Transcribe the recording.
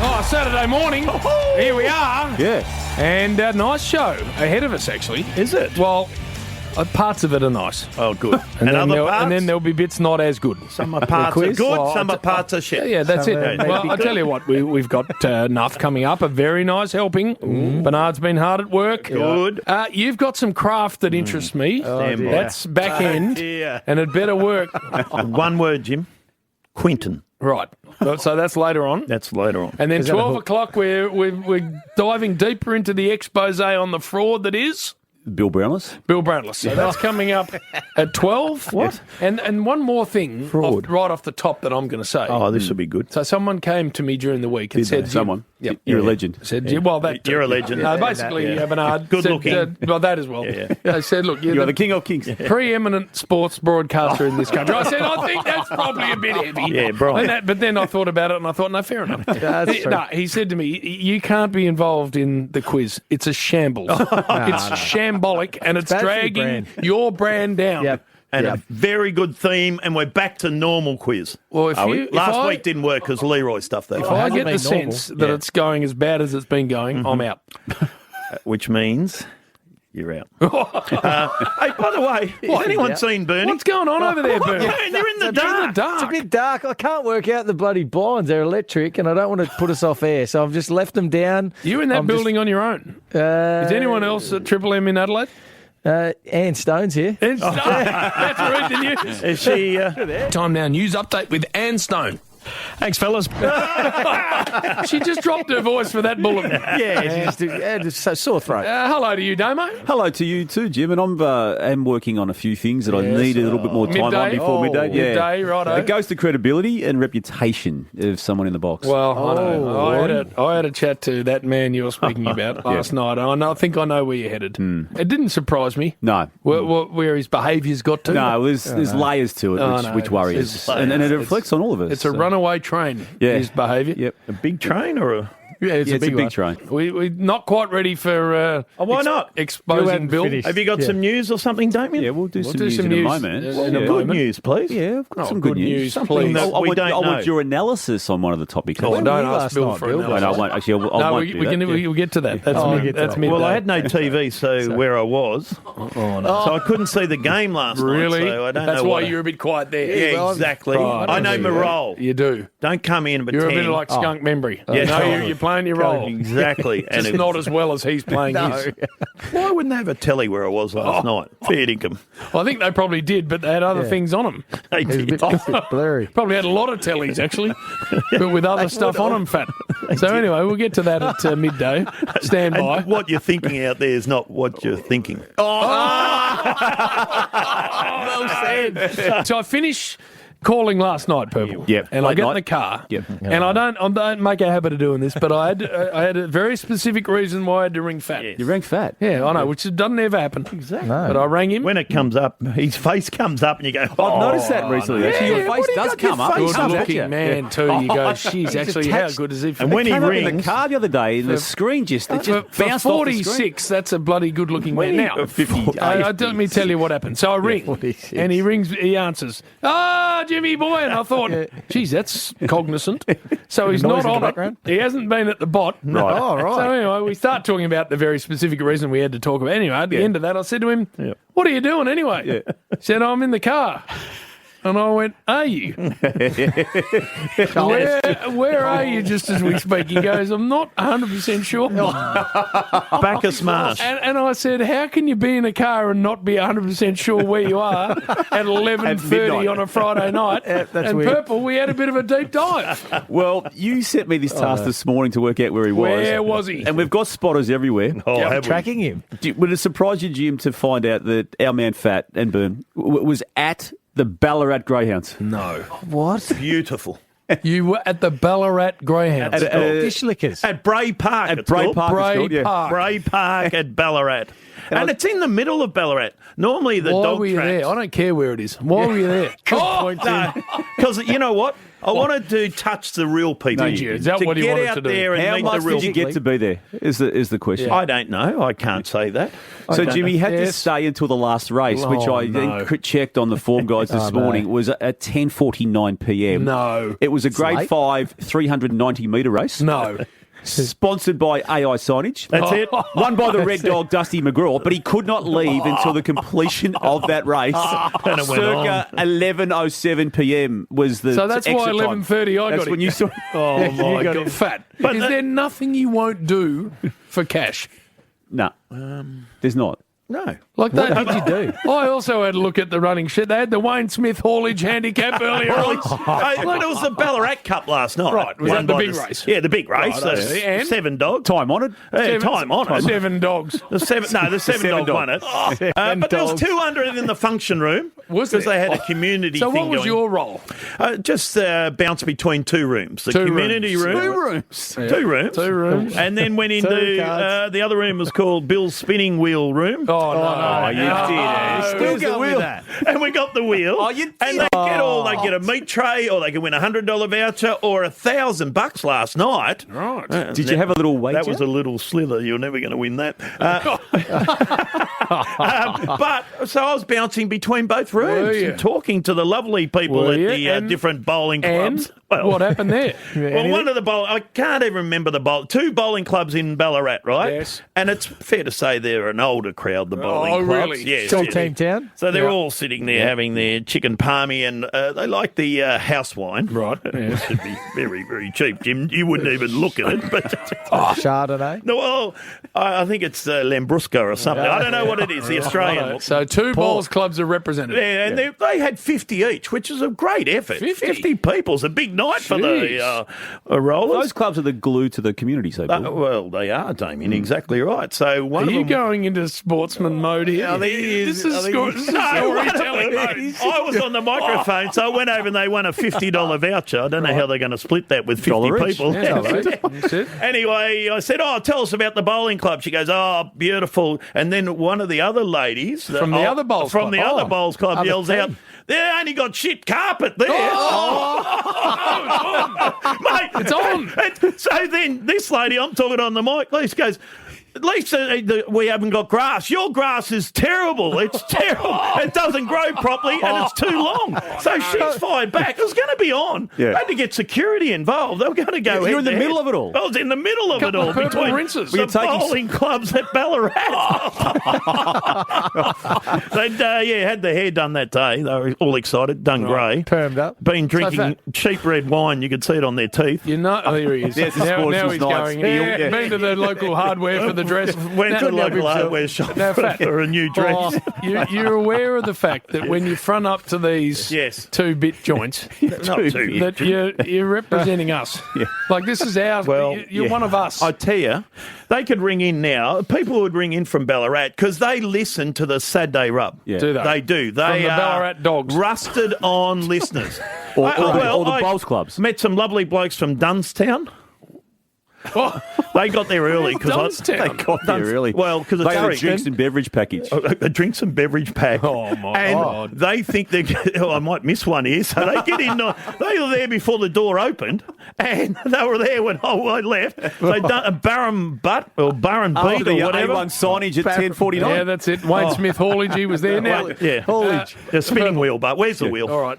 Oh, Saturday morning. Here we are. Yeah. And a nice show ahead of us, actually. Is it? Well, parts of it are nice. Oh, good. And and then there'll be bits not as good. Some parts are good, some parts are shit. Yeah, that's it. maybe Well, I'll tell you what, we've got Nuff coming up, a very nice helping. Bernard's been hard at work. Good. You've got some craft that interests me. Damn right. That's back end, and it better work. One word, Jim. Quinton. Right. So that's later on. That's later on. And then 12 o'clock, we're diving deeper into the expose on the fraud that is Bill Brownless. Bill Brownless. So that's coming up at 12. What? And one more thing right off the top that I'm going to say. Oh, this will be good. So someone came to me during the week and said... Someone? Yep. You're a legend. Said, well, that You're a legend. No, basically, Bernard. Good said, looking. well, that as well. They said, look, You're the king of kings. preeminent sports broadcaster in this country. I said, I think that's probably a bit heavy. Yeah, Brian. But then I thought about it and I thought, no, fair enough. He said to me, you can't be involved in the quiz. It's a shambles. It's shambolic and it's dragging your brand down. Yep. And a very good theme, and we're back to normal quiz. Well, Last week didn't work because Leroy stuffed that. If up. I get the sense that it's going as bad as it's been going, I'm out. Which means you're out. Hey, by the way, has anyone seen Bernie? What's going on over there, Bert? You're in the dark. It's a bit dark. I can't work out the bloody blinds. They're electric, and I don't want to put us off air, so I've just left them down. You in that building on your own? Is anyone else at Triple M in Adelaide? Anne Stone's here. That's reading you. Is she? Time now, news update with Anne Stone. Thanks, fellas. She just dropped her voice for that bulletin. Yeah, just so sore throat. Hello to you, Damo. Hello to you too, Jim. And I'm working on a few things that I need a little bit more time on Midday? before midday. Yeah. Midday, righto. It goes to credibility and reputation of someone in the box. Well, I know. I had a chat to that man you were speaking about last night. I think I know where you're headed. It didn't surprise me. No. Where his behaviour's got to. No, there's layers to it, which worries us. And it reflects on all of us. It's a runaway train, his behaviour. Yep. A big train or a? Yeah, it's a big train. We're not quite ready for why not? exposing Bill. finished. Have you got some news or something, Damien? Yeah, we'll do some do news some in a news moment. in a Good moment. news, please. Yeah, I've got some good good news. news, Something please. that we don't I know. want your analysis on one of the topics. Oh, don't ask last Bill night, for Bill? it. No, I won't. Actually, I No, won't do that. we'll get to that. That's midday. Well, I had no TV, so where I was, so I couldn't see the game last Really? night. So I don't That's know why what- you're a bit quiet there. Yeah, exactly. Right, I know my role. You do. Don't come in and You're pretend. a bit like Skunk Membry. Yeah. You're playing your role. Exactly. Just not as well as he's playing his. Why wouldn't they have a telly where I was last night? Fair dinkum. Well, I think they probably did, but they had other things on them. They It's a did. bit blurry. Probably had a lot of tellies, actually, but with other stuff on them, fat. So anyway, we'll get to that at midday. Stand by. And what you're thinking out there is not what you're thinking. Well said. So I finish calling last night, Purple. Yep. And I Late get in night. the car. Yep. And I don't make a habit of doing this, but I had a very specific reason why I had to ring Fat. You rank fat. Yeah, I know, which doesn't ever happen. Exactly. But I rang him. When it comes up, his face comes up and you go, I've noticed that recently. Actually, your face does come up. It Good comes at looking you. man too. You go, she's actually how good is he? And when he Came up in the rings, car the other day, and the screen just For bounced off the screen. 46, that's a bloody good looking man. Now, 50, let me tell you what happened. So I ring, 46. and he answers, Jimmy boy. And I thought, geez, that's cognizant. So he's noise not in the on it. background? He hasn't been at the bot. Right. Oh, right. So anyway, we start talking about the very specific reason we had to talk about. Anyway, at the end of that, I said to him, what are you doing anyway? He said, I'm in the car. And I went, are you? Where are you just as we speak? He goes, I'm not 100% sure. back a smash. And I said, how can you be in a car and not be 100% sure where you are at 11:30 on a Friday night? That's and weird. Purple, we had a bit of a deep dive. Well, you sent me this task this morning to work out where he was. Where was he? And we've got spotters everywhere. Have we? Tracking him. Would it surprise you, Jim, to find out that our man Fat and Burn was at the Ballarat Greyhounds? No. What? Beautiful. You were at the Ballarat Greyhounds. Fish lickers. At Bray Park. At it's Bray called. Park. it's Bray called, yeah. Park. Bray Park at Ballarat. And it's in the middle of Ballarat. Normally the Why dog were you tracks. there? I don't care where it is. Why were you there? Because you know what? I wanted to touch the real people. Did you? Is that to what you get wanted out to do? there and How meet much the real did you people? get to be there? Is the question. I don't know. I can't say that. So, I don't Jimmy, know. you had to Yes. stay until the last race, which I then checked on the form guides this morning, was at 10:49 p.m. No. It was a grade late. 5 390-metre race. No. Sponsored by AI Signage. That's it. Won by the Red Dog, Dusty McGraw, but he could not leave until the completion of that race. And it went Circa 11:07 p.m. was the So that's why exit time. 11:30 I That's got when it. you saw. Oh, my got God. it. Fat. But Is there nothing you won't do for cash? No, there's not. No. Like What that. did you do? I also had a look at the running shit. They had the Wayne Smith haulage handicap earlier on. But it was the Ballarat Cup last night. Right, was Won that the by big race? Yeah, the big race. Right, The and? 7 dog. Time honoured. Time on it. 7 dogs. The seven dog won it. But there was 200 in the function room. Was because there? they had a community So thing what was going. your role? Just bounce between 2 rooms. The Two community rooms. room. 2 rooms. 2 rooms. And then went into cards. the other room was called Bill's spinning wheel room. Oh, no. you did. Still Where's the going with wheel? that. And we got the wheel. Oh, you did. And they get a meat tray, or they can win a $100 voucher, or $1,000 last night. Right. Did you have a little wager? That was a little slither. You're never going to win that. But so I was bouncing between both Were rooms you? and talking to the lovely people Were at you? the And- different bowling clubs. And what happened there? Well, one of the I can't even remember the bowl. 2 bowling clubs in Ballarat, right? Yes. And it's fair to say they're an older crowd, the bowling Oh, clubs. really? Yes. Still yes. Team Town? So they're Yeah. all sitting there having their chicken palmy, and they like the house wine. Right, yes. It'd be very, very cheap, Jim. You wouldn't even look at it. But Chardonnay? no, well, I think it's Lambrusco or something. I don't know what it is, the Australian look. So 2 bowls clubs are represented. Yeah, and they had 50 each, which is a great effort. 50? people. It's a big night for the Jeez. rollers. Those clubs are the glue to the community, so Bill. Well, they are, Damien. Exactly right. So one Are of you them. going into sportsman mode here? This is storytelling mode. I was on the microphone, so I went over and they won a $50 voucher. I don't know how they're going to split that with 50 $1 each. people. Yeah, that's it. Anyway, I said, tell us about the bowling club. She goes, beautiful. And then one of the other ladies... From the other bowls From club. the other bowls club Other yells team. out, they only got shit carpet there. Mate, It's on. and so then this lady, I'm talking on the mic, Lisa goes, at least we haven't got grass. Your grass is terrible. It's terrible. It doesn't grow properly and it's too long. So she's fired back. It was going to be on. Yeah. They had to get security involved. They were going to go You're in the head-to-head. middle of it all. I was in the middle of it Couple all. of purple Between rinses. the Were you taking- bowling clubs at Ballarat. They'd had their hair done that day. They were all excited, done grey. Permed up. Been drinking fat. cheap red wine. You could see it on their teeth. You know, there he is. Yes, the now sports now was he's nice. going. Yeah. Yeah, been to the local hardware for the dress. Went Now- to the local hardware shop Now, Fat, for a new dress. Oh, you're aware of the fact that when you front up to these Yes. 2-bit joints, Not too. that you're representing us. Like this is ours. Well, you're one of us. I tell you, they could ring in now. People would ring in from Ballarat because they listen to the Saturday Rub. Yeah. Do they? They do. They From the are Ballarat dogs. rusted on listeners. Or the I bowls clubs. Met some lovely blokes from Dunstown. Oh, They got there early because Dunstown? They got there early. Well, because They it's had a free. drinks and beverage package. A drinks and beverage pack. Oh, my and God. they think I might miss one here. So they get in. They were there before the door opened, and they were there when I left. They done a Barron Butt or Barron Beat the or whatever. A1 signage at 10:49. yeah, that's it. Wayne Smith haulage. He was there now. Yeah, Haulage. the spinning wheel. But where's the wheel? All right.